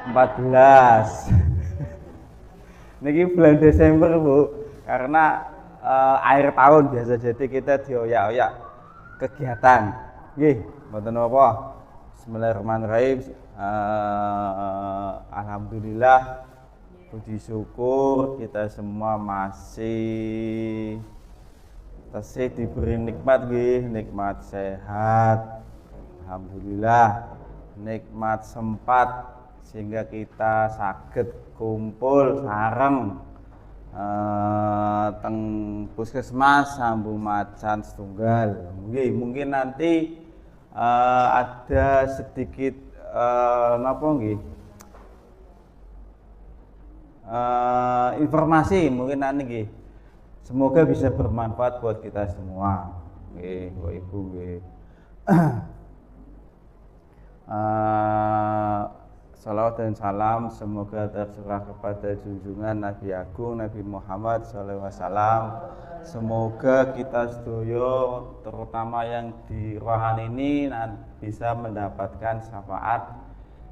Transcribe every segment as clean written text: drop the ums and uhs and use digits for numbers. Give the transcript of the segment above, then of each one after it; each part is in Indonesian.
14. Niki bulan Desember Bu, karena akhir tahun biasa jadi kita dioyak-oyak kegiatan. Nggih, mboten apa. Bismillahirrahmanirrahim. Alhamdulillah, puji syukur kita semua masih diberi nikmat nggih, nikmat sehat. Alhamdulillah, nikmat sempat sehingga kita saged kumpul sareng teng puskesmas sambung macan setunggal. Mungkin nanti ada sedikit napa nggih informasi mungkin nanti nggih. Semoga bisa bermanfaat buat kita semua. Nggih, Bapak Ibu nggih. Salawat dan salam semoga tercurah kepada junjungan Nabi Agung Nabi Muhammad SAW. Semoga kita sedoyo terutama yang di rohani ini bisa mendapatkan syafaat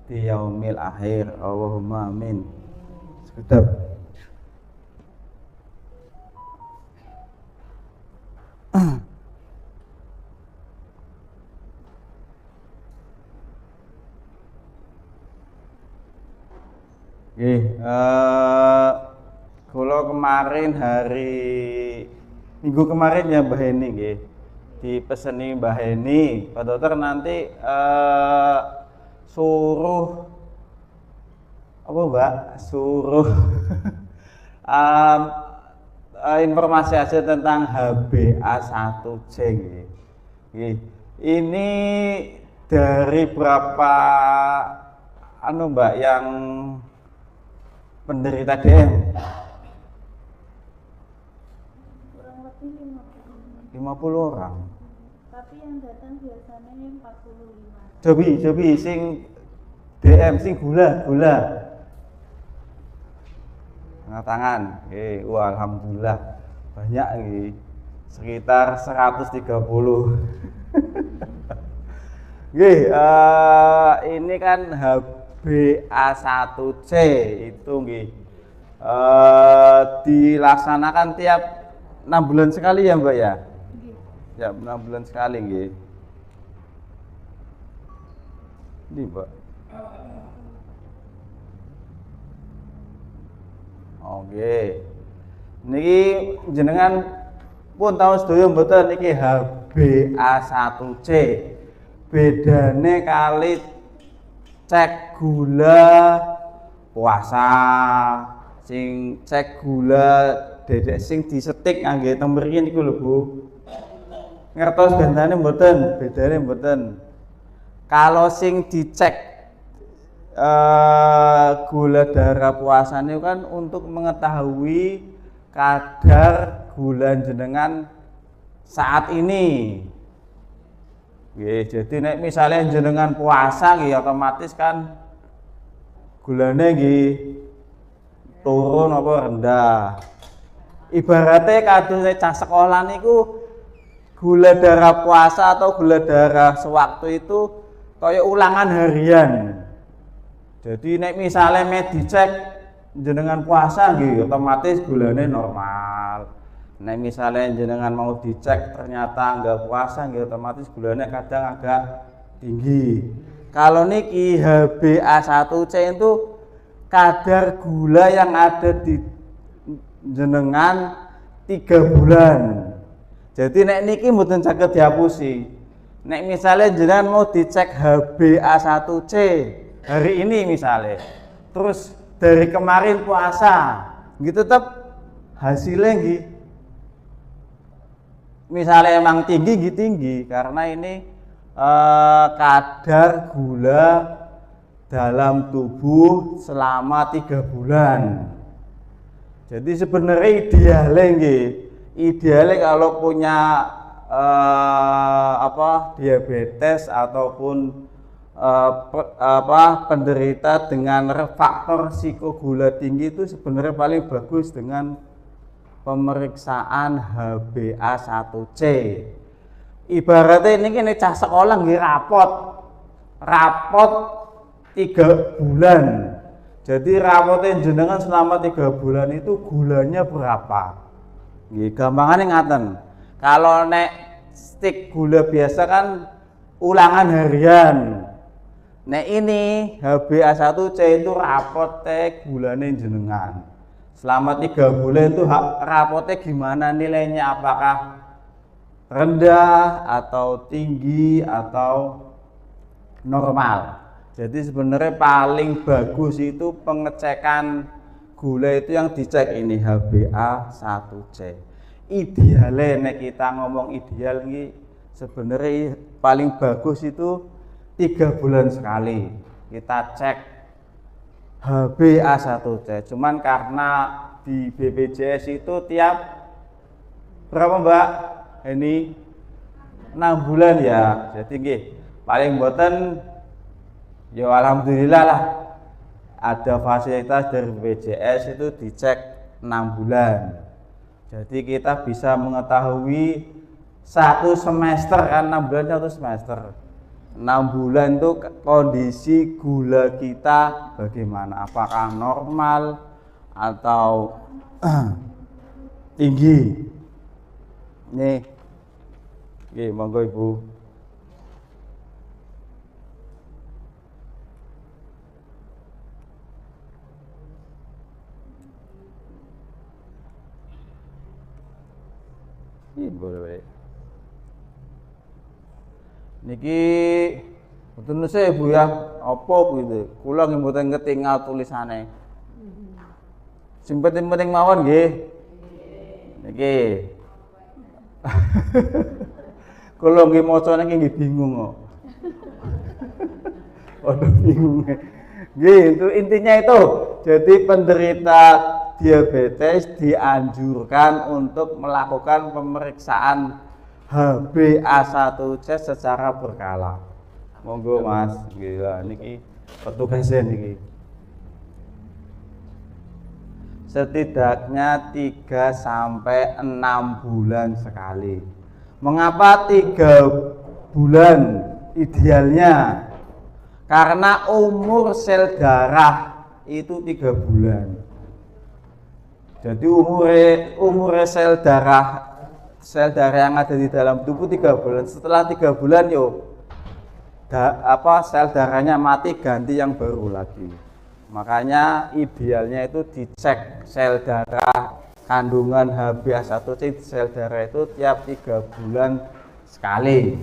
di yaumil akhir. Allahumma amin. Sekedap. Kalau kemarin minggu kemarin ya Mbah Heni nggih. Dipeseni Mbah Heni, Pak Dokter nanti suruh apa Mbak? Suruh informasi aja tentang HbA1c nggih. Ini dari berapa Mbak yang penderita DM? Kurang lebih 50 orang. Tapi yang datang biasanya 45. Cobi sing DM sing gula. Angkat tangan. Alhamdulillah banyak nggih. Sekitar 130. Nggih, ini kan HbA1c itu nggih dilaksanakan tiap 6 bulan sekali ya Mbak ya? Ya 6 bulan sekali nggih. Ini Mbak. Oke. Niki jenengan pun tahu sedaya mboten niki HbA1c. Bedane kali cek gula puasa, sing cek gula dedek sing disetik ngangge teng mriki niku lho Bu. Ngertos bedane mboten? Kalau sing dicek gula darah puasa niku kan untuk mengetahui kadar gula jenengan saat ini. Jadi nek misalnya jenengan puasa nggih otomatis kan gulane nggih turun apa rendah. Ibaratnya kados cah sekolah niku gula darah puasa atau gula darah sewaktu itu kaya ulangan harian. Jadi nek misalnya dicek jenengan puasa nggih otomatis gulane normal. Nek misalnya jenengan mau dicek ternyata enggak puasa nggih otomatis gulanya kadang agak tinggi. Kalau niki HbA1c itu kadar gula yang ada di jenengan 3 bulan. Jadi nek niki mboten saged dihapusi. Nek misalnya jenengan mau dicek HbA1c hari ini misalnya, terus dari kemarin puasa, gitu tetap hasilnya nggih misalnya emang tinggi karena ini kadar gula dalam tubuh selama 3 bulan. Jadi sebenarnya idealnya kalau punya diabetes ataupun penderita dengan faktor risiko gula tinggi itu sebenarnya paling bagus dengan pemeriksaan HbA1c. Ibaratnya ini cah sekolah nggih rapot 3 bulan. Jadi rapote jenengan selama 3 bulan itu gulanya berapa? Nggih, gampangane ngaten. Kalau nek stik gula biasa kan ulangan harian. Nek ini HbA1c itu rapote gulane jenengan. Selama 3 bulan itu rapote gimana nilainya? Apakah rendah atau tinggi atau normal? Jadi sebenarnya paling bagus itu pengecekan gula itu yang dicek ini HbA1c. Idealnya nek kita ngomong ideal ini sebenarnya paling bagus itu 3 bulan sekali kita cek HbA1c. Cuman karena di BPJS itu tiap berapa Mbak? Ini 6 bulan ya. Jadi nggih, paling mboten ya alhamdulillah lah ada fasilitas dari BPJS itu dicek 6 bulan. Jadi kita bisa mengetahui 1 semester kan 6 bulan 1 semester. 6 bulan itu kondisi gula kita bagaimana, apakah normal atau tinggi. Nih, monggo Ibu. Boleh. Niki mboten nese Bu ya, apa kuwi? Kula nggih mboten ketingal tulisane. Sing penting-penting mawon nggih. Niki. Kula nggih macane nggih bingung kok. Waduh bingung. Nggih, itu intinya itu. Jadi penderita diabetes dianjurkan untuk melakukan pemeriksaan HbA1c secara berkala. Monggo Mas, gila niki petugasnya niki. Setidaknya 3 sampai 6 bulan sekali. Mengapa 3 bulan idealnya? Karena umur sel darah itu 3 bulan. Jadi umur sel darah yang ada di dalam tubuh 3 bulan. Setelah 3 bulan sel darahnya mati, ganti yang baru lagi. Makanya idealnya itu dicek sel darah kandungan HbA1c di sel darah itu tiap 3 bulan sekali.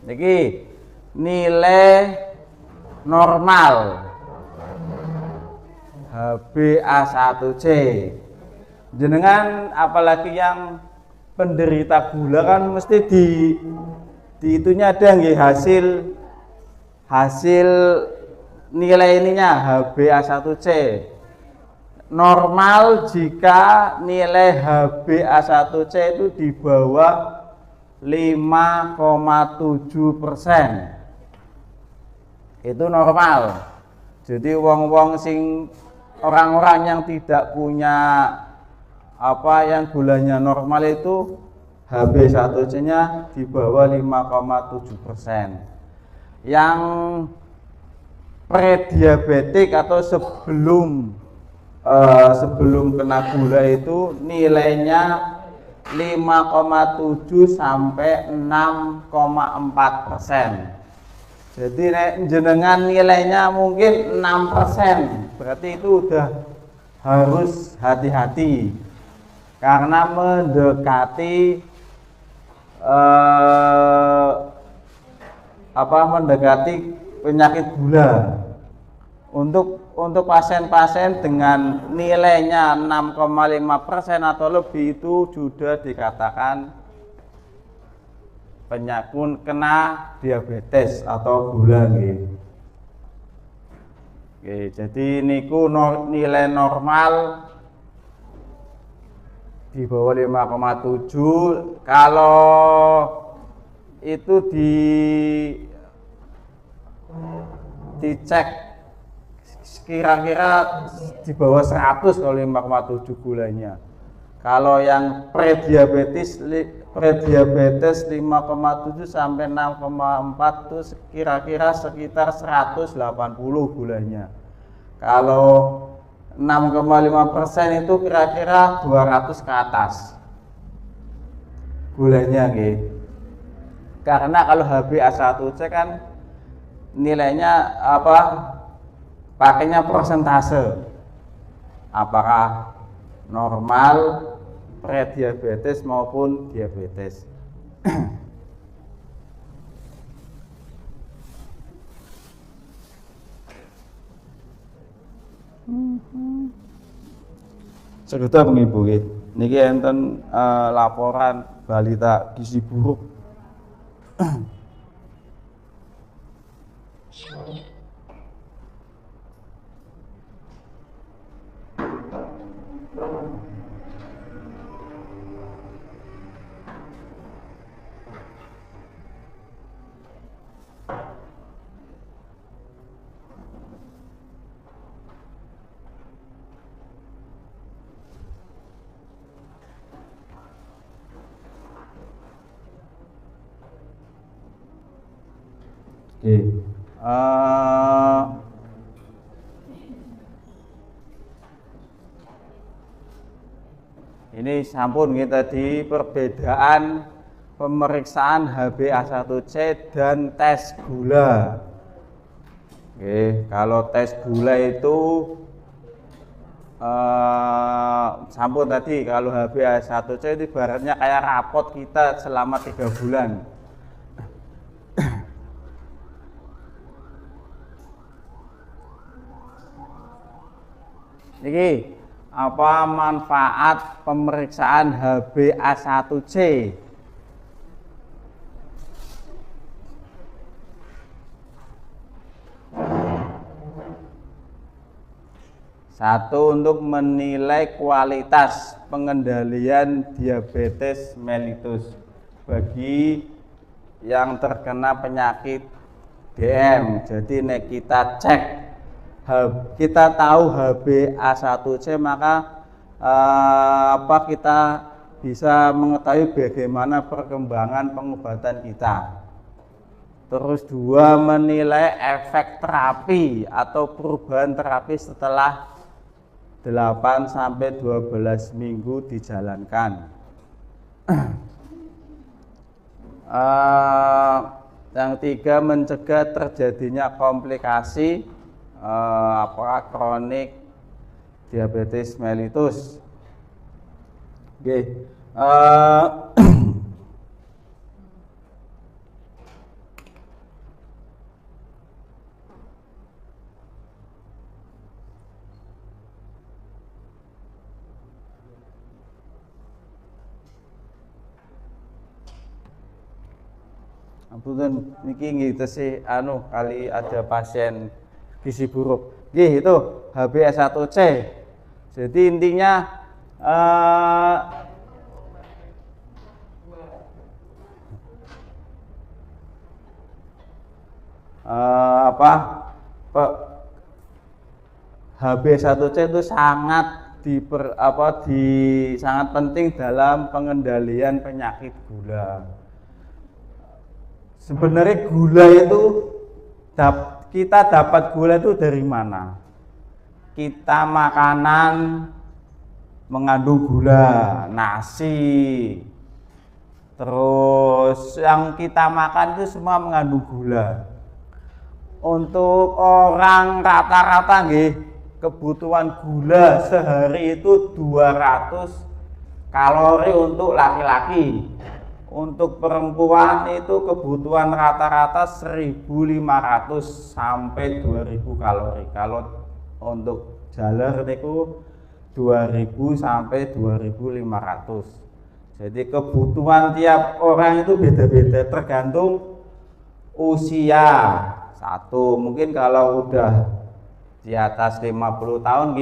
Niki nilai normal HbA1c. Jenengan apalagi yang penderita gula kan mesti di itunya ada nggih hasil nilai ininya HbA1c. Normal jika nilai HbA1c itu di bawah 5,7%. Itu normal. Jadi orang-orang yang tidak punya yang gulanya normal itu HbA1c-nya di bawah 5,7%. Yang prediabetik atau sebelum kena gula itu nilainya 5,7 sampai 6,4%. Jadi jenengan nilainya mungkin 6%, berarti itu udah harus hati-hati karena mendekati penyakit gula. Untuk pasien-pasien dengan nilainya 6,5% atau lebih itu sudah dikatakan penyakit kena diabetes atau gula gitu. Oke, jadi niku nilai normal di bawah 5,7. Kalau itu dicek kira-kira di bawah 100 kalau 5,7 gulanya. Kalau yang prediabetes prediabetes 5,7 sampai 6,4 itu kira-kira sekitar 180 gulanya. Kalau 6,5% itu kira-kira 200 ke atas gulanya gitu. Karena kalau HbA1c kan nilainya apa? Pakainya persentase. Apakah normal, prediabetes maupun diabetes. Seduta pengibu niki enten laporan balita gizi buruk. Oke. Ini sampun kita di perbedaan pemeriksaan HbA1c dan tes gula. Oke, kalau tes gula itu sampun tadi kalau HbA1c itu ibaratnya kayak rapot kita selama 3 bulan. Niki apa manfaat pemeriksaan HbA1c? Satu, untuk menilai kualitas pengendalian diabetes mellitus bagi yang terkena penyakit DM. Jadi nek kita cek, kita tahu HbA1c, maka kita bisa mengetahui bagaimana perkembangan pengobatan kita. Terus 2, menilai efek terapi atau perubahan terapi setelah 8 sampai 12 minggu dijalankan. Yang 3, mencegah terjadinya komplikasi kronik diabetes mellitus. Oke. Ampun niki ngitesi kali ada pasien gizi buruk. Nggih, itu HbA1c. Jadi intinya HbA1c itu sangat sangat penting dalam pengendalian penyakit gula. Sebenarnya gula itu kita dapat gula itu dari mana? Kita makanan mengandung gula, nasi, terus yang kita makan itu semua mengandung gula. Untuk orang rata-rata kebutuhan gula sehari itu 200 kalori untuk laki-laki. Untuk perempuan itu kebutuhan rata-rata 1.500 sampai 2.000 kalori. Kalau untuk jaler itu 2.000 sampai 2.500. Jadi kebutuhan tiap orang itu beda-beda tergantung usia. Satu, mungkin kalau udah di atas 50 tahun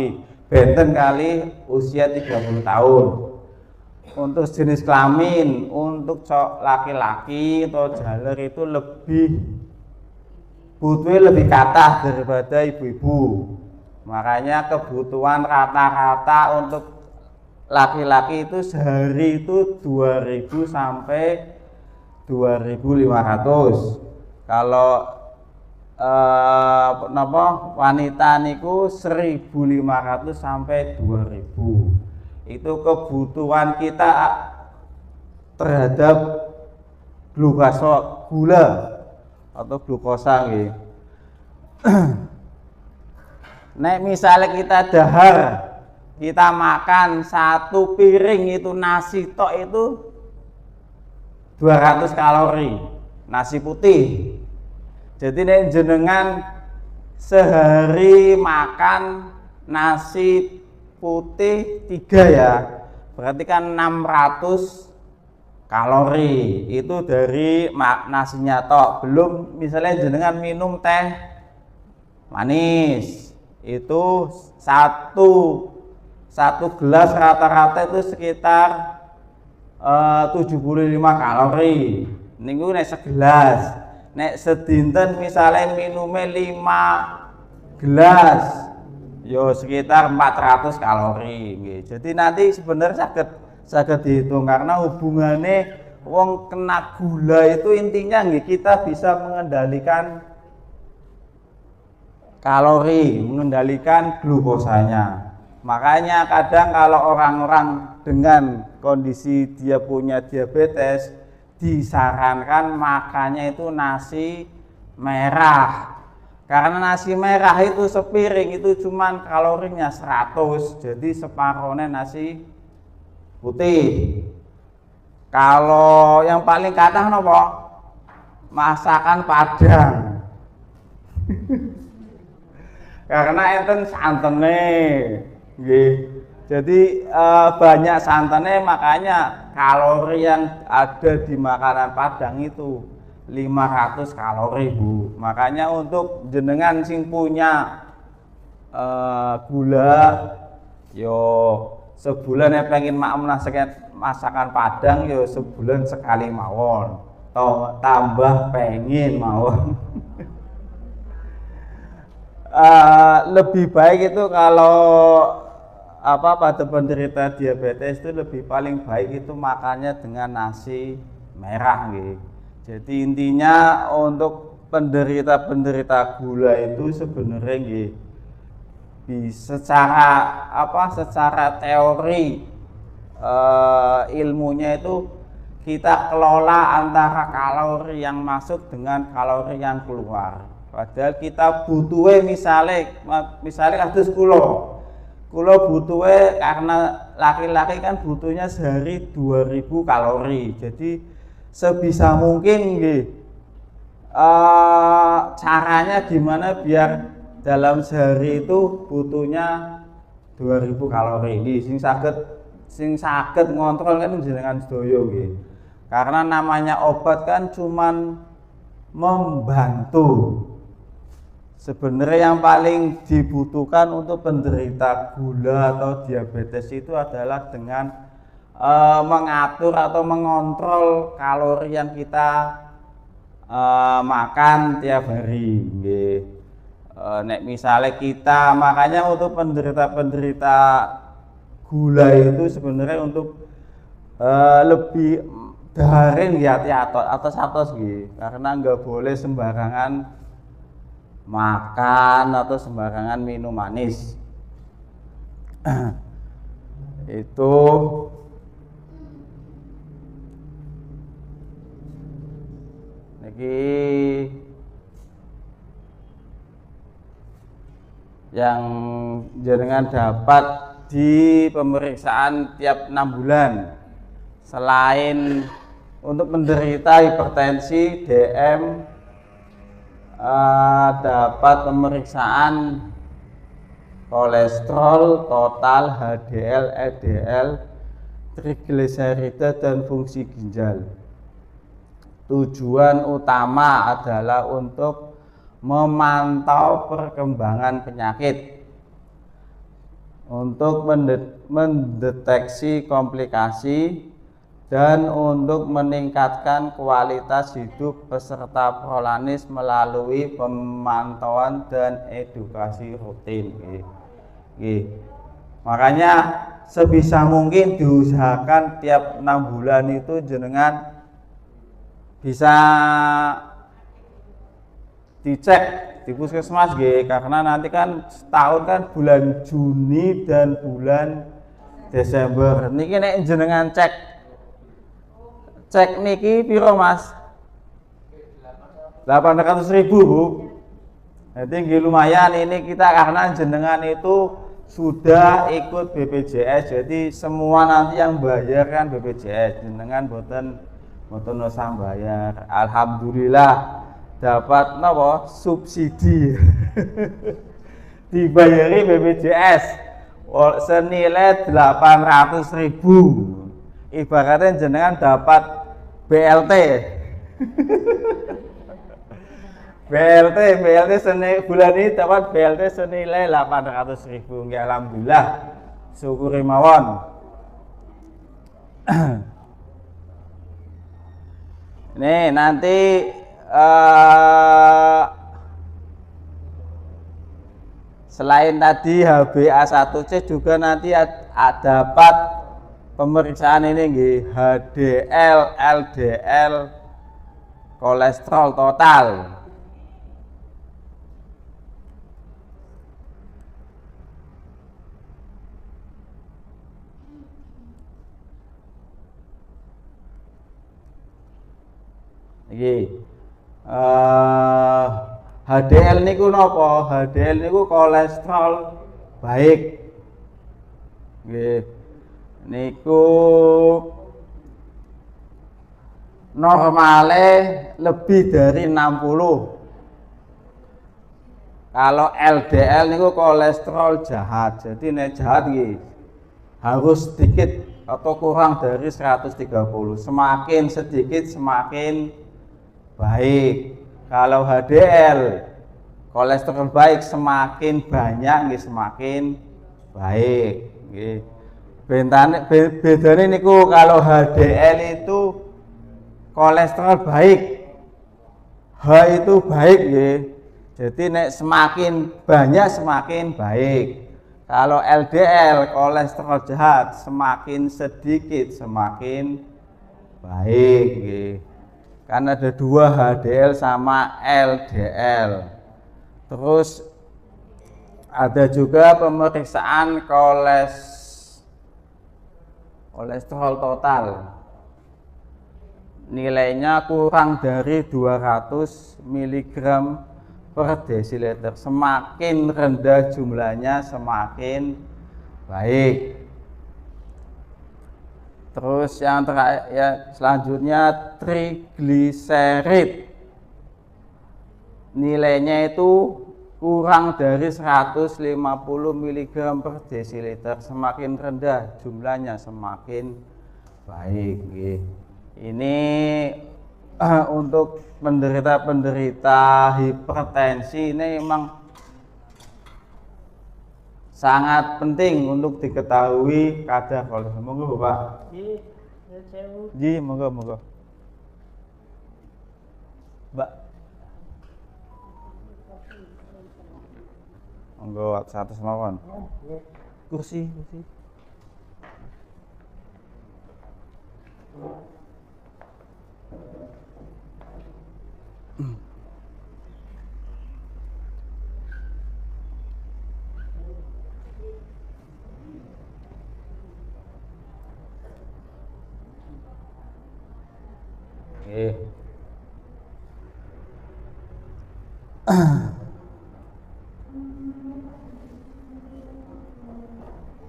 benten kali usia 30 tahun. Untuk jenis kelamin, untuk laki-laki atau jaler itu butuhnya lebih kathah daripada ibu-ibu. Makanya kebutuhan rata-rata untuk laki-laki itu sehari itu 2000 sampai 2500. Kalau wanita niku 1500 sampai 2000. Itu kebutuhan kita terhadap gula atau glukosa nggih. Nek misalnya kita dahar, kita makan 1 piring itu nasi tok itu 200 kalori, nasi putih. Jadi nek jenengan sehari makan nasi putih 3 ya, berarti kan 600 kalori. Itu dari nasinya tok, belum misalnya jenengan minum teh manis. Itu satu gelas rata-rata itu sekitar 75 kalori. Niku nek segelas. Nek sedinten misalnya minumnya 5 gelas, yo sekitar 400 kalori. Jadi nanti sebenarnya saged dihitung, karena hubungannya wong kena gula itu intinya kita bisa mengendalikan kalori, mengendalikan glukosanya. Makanya kadang kalau orang-orang dengan kondisi dia punya diabetes, disarankan makannya itu nasi merah. Karena nasi merah itu sepiring itu cuman kalorinya 100, jadi separohnya nasi putih. Kalau yang paling kathah nopo? Masakan Padang. Karena enten santene, nggih. Jadi banyak santannya, makanya kalori yang ada di makanan Padang itu 500 kalori, Bu. Makanya untuk jenengan sing punya gula, yo sebulan ya pengen masakan Padang, yo sebulan sekali mawon. Toh tambah pengen mawon. Lebih baik itu kalau pada penderita diabetes itu paling baik itu makannya dengan nasi merah gitu. Jadi intinya untuk penderita gula itu sebenarnya secara teori ilmunya itu kita kelola antara kalori yang masuk dengan kalori yang keluar. Padahal kita butuhnya misalnya kados kula butuhnya, karena laki-laki kan butuhnya sehari 2000 kalori. Jadi sebisa mungkin caranya gimana biar dalam sehari itu butuhnya 2000 kalori. Sing saged ngontrol kan jenengan sedaya nggih. Karena namanya obat kan cuman membantu. Sebenarnya yang paling dibutuhkan untuk penderita gula atau diabetes itu adalah dengan mengatur atau mengontrol kalori yang kita makan tiap hari. Nek misalnya kita, makanya untuk penderita gula itu sebenarnya untuk lebih daharin atas karena nggak boleh sembarangan makan atau sembarangan minum manis. Itu lagi yang jenengan dapat di pemeriksaan tiap 6 bulan. Selain untuk menderita hipertensi, DM, dapat pemeriksaan kolesterol total, HDL, LDL, trigliserida dan fungsi ginjal. Tujuan utama adalah untuk memantau perkembangan penyakit, untuk mendeteksi komplikasi, dan untuk meningkatkan kualitas hidup peserta prolanis melalui pemantauan dan edukasi rutin. Makanya sebisa mungkin diusahakan tiap 6 bulan itu jenengan bisa dicek di puskesmas karena nanti kan setahun kan bulan Juni dan bulan Desember. Niki nek jenengan cek niki piro Mas? 800.000 Bu. Jadi lumayan ini kita karena jenengan itu sudah ikut BPJS, jadi semua nanti yang bayar kan BPJS, jenengan boten usah bayar. Alhamdulillah dapat napa subsidi dibayari BPJS senilai 800.000. Ibaratnya jenengan dapat BLT. BLT senilai bulan ini dapat BLT senilai 800.000. Nggih alhamdulillah. Syukuri mawon. Nih nanti selain tadi HbA1c juga nanti dapat pemeriksaan ini nggih, HDL, LDL, kolesterol total. HDL niku napa? HDL niku kolesterol baik. Nggih. Niku normale lebih dari 60. Kalau LDL niku kolesterol jahat. Jadi nek jahat nggih harus sedikit atau kurang dari 130. Semakin sedikit semakin baik. Kalau HDL kolesterol baik semakin banyak nggih semakin baik nggih. Bedane niku kalau HDL itu kolesterol baik, H itu baik nggih. Jadi nek semakin banyak semakin baik. Kalau LDL kolesterol jahat semakin sedikit semakin baik nggih. Kan ada 2 HDL sama LDL. Terus ada juga pemeriksaan kolesterol total. Nilainya kurang dari 200 mg per desiliter. Semakin rendah jumlahnya semakin baik. Terus yang terakhir ya selanjutnya trigliserid. Nilainya itu kurang dari 150 mg per desiliter. Semakin rendah jumlahnya semakin baik. Ini untuk penderita hipertensi ini memang sangat penting untuk diketahui kadar kolesterol. Monggo Bapak. Ji, monggo. Mbak. Monggo satu mawon. Kursi.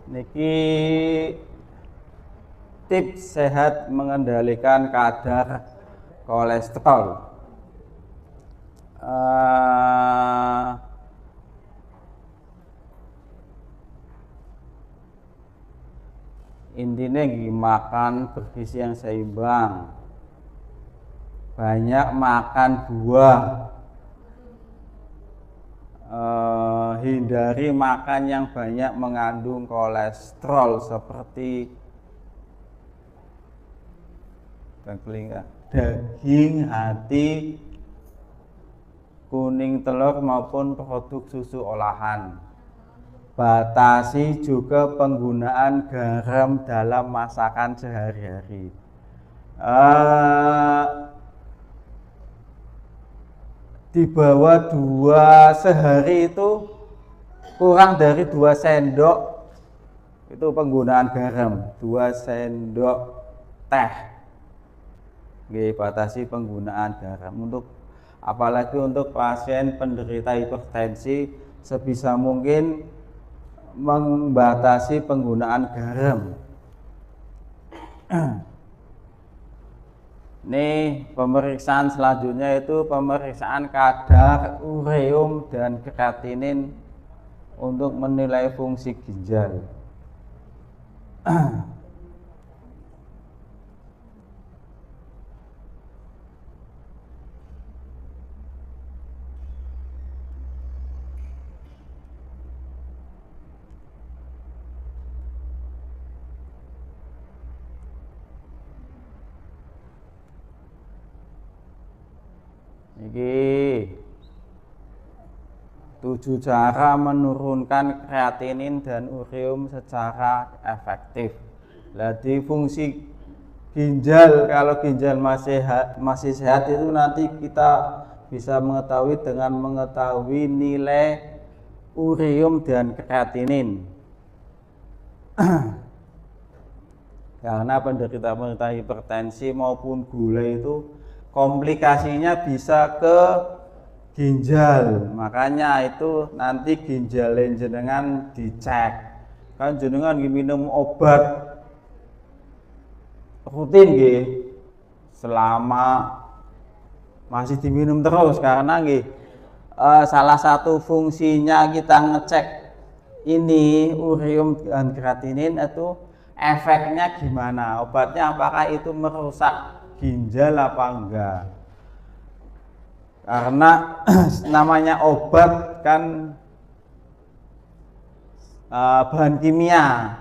Niki tips sehat mengendalikan kadar kolesterol. Intinya makan bergizi yang seimbang, banyak makan buah, hindari makan yang banyak mengandung kolesterol seperti daging, hati, kuning telur maupun produk susu olahan. Batasi juga penggunaan garam dalam masakan sehari-hari. Di bawah 2 sehari itu kurang dari 2 sendok itu penggunaan garam, 2 sendok teh. Batasi penggunaan garam untuk apalagi untuk pasien penderita hipertensi, sebisa mungkin membatasi penggunaan garam. Ini pemeriksaan selanjutnya itu pemeriksaan kadar ureum dan kreatinin untuk menilai fungsi ginjal. Ini 7 cara menurunkan kreatinin dan ureum secara efektif. Jadi fungsi ginjal, kalau ginjal masih sehat itu nanti kita bisa mengetahui dengan mengetahui nilai ureum dan kreatinin. Karena penderita hipertensi maupun gula itu komplikasinya bisa ke ginjal, makanya itu nanti ginjal jenengan dicek. Kan jenengan minum obat rutin nggih, selama masih diminum terus karena nggih salah satu fungsinya kita ngecek ini ureum dan kreatinin itu efeknya gimana, obatnya apakah itu merusak ginjal apa enggak. Karena namanya obat kan bahan kimia,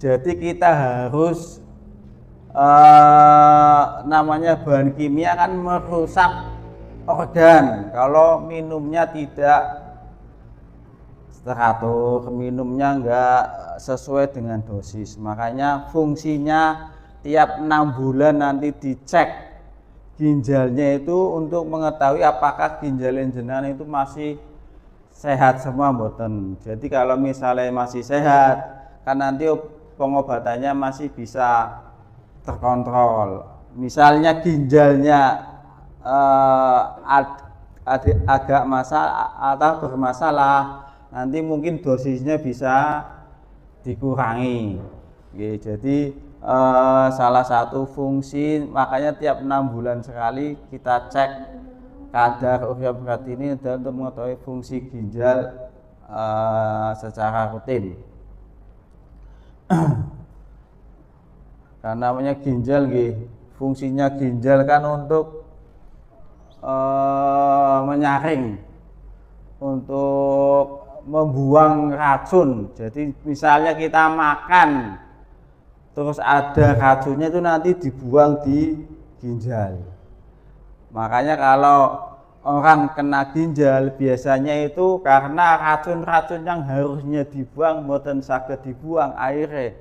jadi kita harus namanya bahan kimia kan merusak organ. Kalau minumnya tidak teratur, minumnya enggak sesuai dengan dosis, makanya fungsinya tiap 6 bulan nanti dicek ginjalnya itu untuk mengetahui apakah ginjal jenengan itu masih sehat semua mboten. Jadi kalau misalnya masih sehat kan nanti pengobatannya masih bisa terkontrol. Misalnya ginjalnya agak masalah atau bermasalah, nanti mungkin dosisnya bisa dikurangi. Jadi salah satu fungsi, makanya tiap 6 bulan sekali kita cek kadar ureum kreatinin dan untuk mengetahui fungsi ginjal secara rutin. Karena namanya ginjal fungsinya ginjal kan untuk menyaring, untuk membuang racun. Jadi misalnya kita makan terus ada racunnya itu nanti dibuang di ginjal. Makanya kalau orang kena ginjal biasanya itu karena racun-racun yang harusnya dibuang mboten saged dibuang, airnya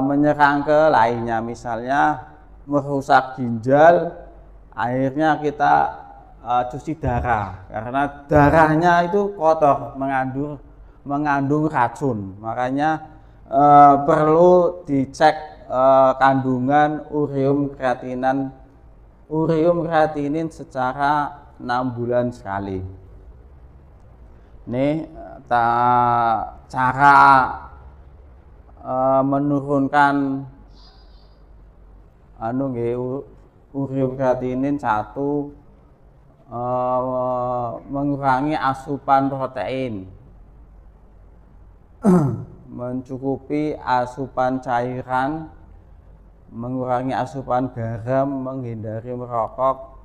menyerang ke lainnya, misalnya merusak ginjal, akhirnya kita cuci darah karena darahnya itu kotor, mengandung racun. Makanya perlu dicek kandungan ureum kreatinin secara 6 bulan sekali. Ini cara menurunkan ureum kreatinin. 1, mengurangi asupan protein, mencukupi asupan cairan, mengurangi asupan garam, menghindari merokok,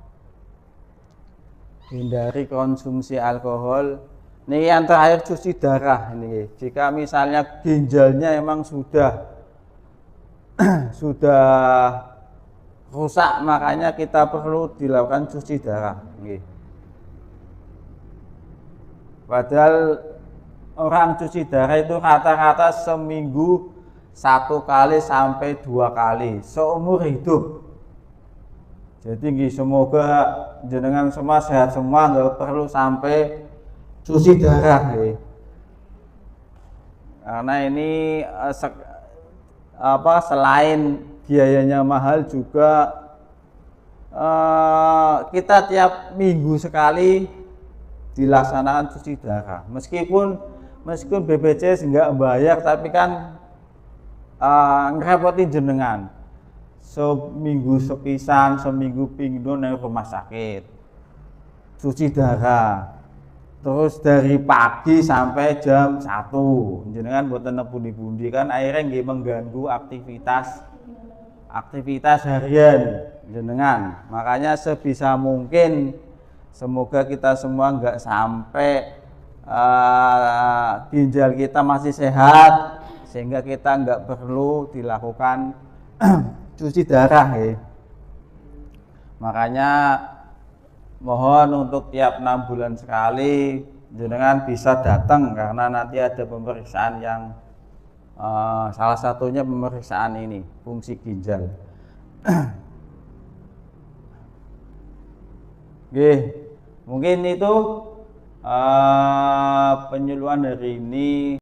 hindari konsumsi alkohol. Ini yang terakhir cuci darah. Ini jika misalnya ginjalnya emang sudah rusak, makanya kita perlu dilakukan cuci darah. Padahal orang cuci darah itu rata-rata seminggu 1 kali sampai 2 kali seumur hidup. Jadi semoga jenengan semua sehat semua, nggak perlu sampai cuci darah ya. Karena ini selain biayanya mahal juga kita tiap minggu sekali dilaksanakan cuci darah. Meskipun BPJS nggak bayar, tapi kan ngerepotin jenengan. Seminggu sepisan, seminggu pingno nang rumah sakit cuci darah, terus dari pagi sampai jam 1 jenengan boten pundi-pundi kan akhirnya nggih mengganggu aktivitas harian jenengan. Makanya sebisa mungkin semoga kita semua nggak sampai ginjal kita masih sehat sehingga kita nggak perlu dilakukan cuci darah ya. Makanya mohon untuk tiap 6 bulan sekali jenengan bisa datang, karena nanti ada pemeriksaan yang salah satunya pemeriksaan ini fungsi ginjal. Oke, mungkin itu penyuluhan hari ini.